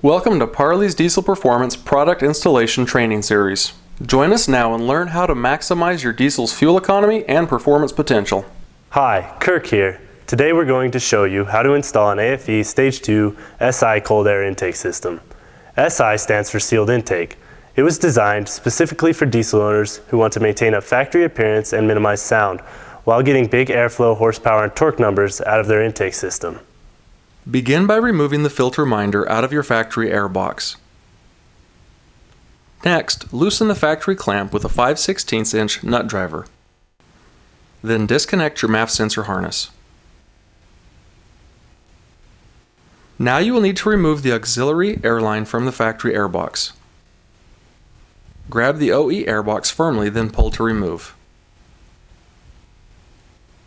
Welcome to Parleys Diesel Performance Product Installation Training Series. Join us now and learn how to maximize your diesel's fuel economy and performance potential. Hi, Kirk here. Today we're going to show you how to install an AFE Stage 2 SI cold air intake system. SI stands for sealed intake. It was designed specifically for diesel owners who want to maintain a factory appearance and minimize sound while getting big airflow, horsepower, and torque numbers out of their intake system. Begin by removing the filter minder out of your factory air box. Next, loosen the factory clamp with a 5/16 inch nut driver. Then disconnect your MAF sensor harness. Now you will need to remove the auxiliary air line from the factory air box. Grab the OE air box firmly, then pull to remove.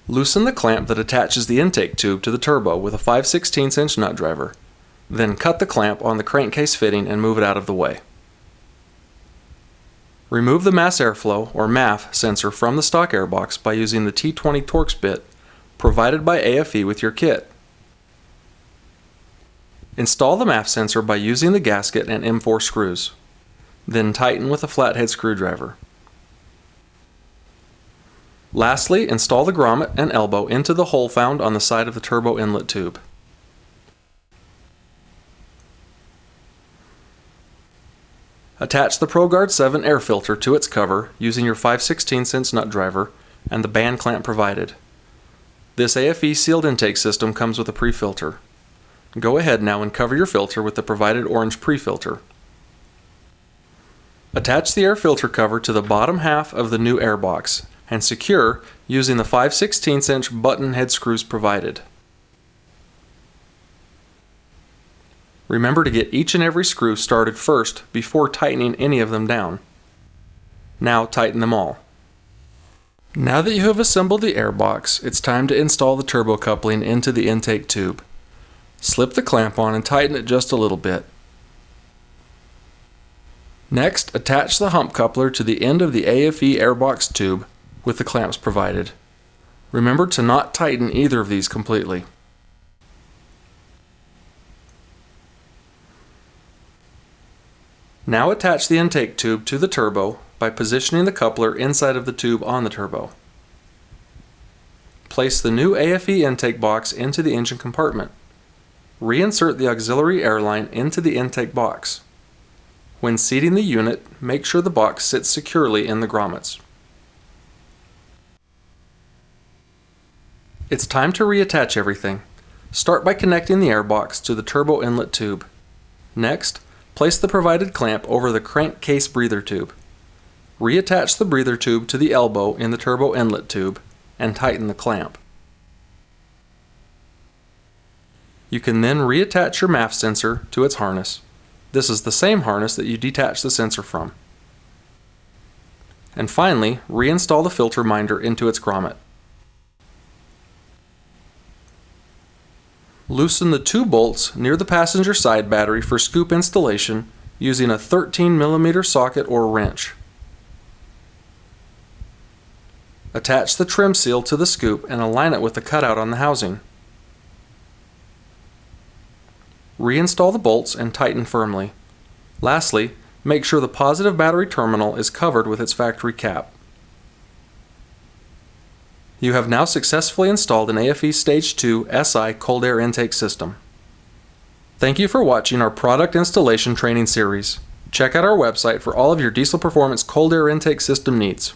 Loosen the clamp that attaches the intake tube to the turbo with a 5/16 inch nut driver. Then cut the clamp on the crankcase fitting and move it out of the way. Remove the mass airflow, or MAF, sensor from the stock airbox by using the T20 Torx bit provided by AFE with your kit. Install the MAF sensor by using the gasket and M4 screws. Then tighten with a flathead screwdriver. Lastly, install the grommet and elbow into the hole found on the side of the turbo inlet tube. Attach the ProGuard 7 air filter to its cover using your 5/16 inch nut driver and the band clamp provided. This AFE sealed intake system comes with a pre-filter. Go ahead now and cover your filter with the provided orange pre-filter. Attach the air filter cover to the bottom half of the new air box and secure using the 5/16 inch button head screws provided. Remember to get each and every screw started first before tightening any of them down. Now tighten them all. Now that you have assembled the air box, it's time to install the turbo coupling into the intake tube. Slip the clamp on and tighten it just a little bit. Next, attach the hump coupler to the end of the AFE airbox tube with the clamps provided. Remember to not tighten either of these completely. Now attach the intake tube to the turbo by positioning the coupler inside of the tube on the turbo. Place the new AFE intake box into the engine compartment. Reinsert the auxiliary air line into the intake box. When seating the unit, make sure the box sits securely in the grommets. It's time to reattach everything. Start by connecting the airbox to the turbo inlet tube. Next, place the provided clamp over the crankcase breather tube. Reattach the breather tube to the elbow in the turbo inlet tube and tighten the clamp. You can then reattach your MAF sensor to its harness. This is the same harness that you detached the sensor from. And finally, reinstall the filter minder into its grommet. Loosen the two bolts near the passenger side battery for scoop installation using a 13mm socket or wrench. Attach the trim seal to the scoop and align it with the cutout on the housing. Reinstall the bolts and tighten firmly. Lastly, make sure the positive battery terminal is covered with its factory cap. You have now successfully installed an AFE Stage 2 SI cold air intake system. Thank you for watching our product installation training series. Check out our website for all of your diesel performance cold air intake system needs.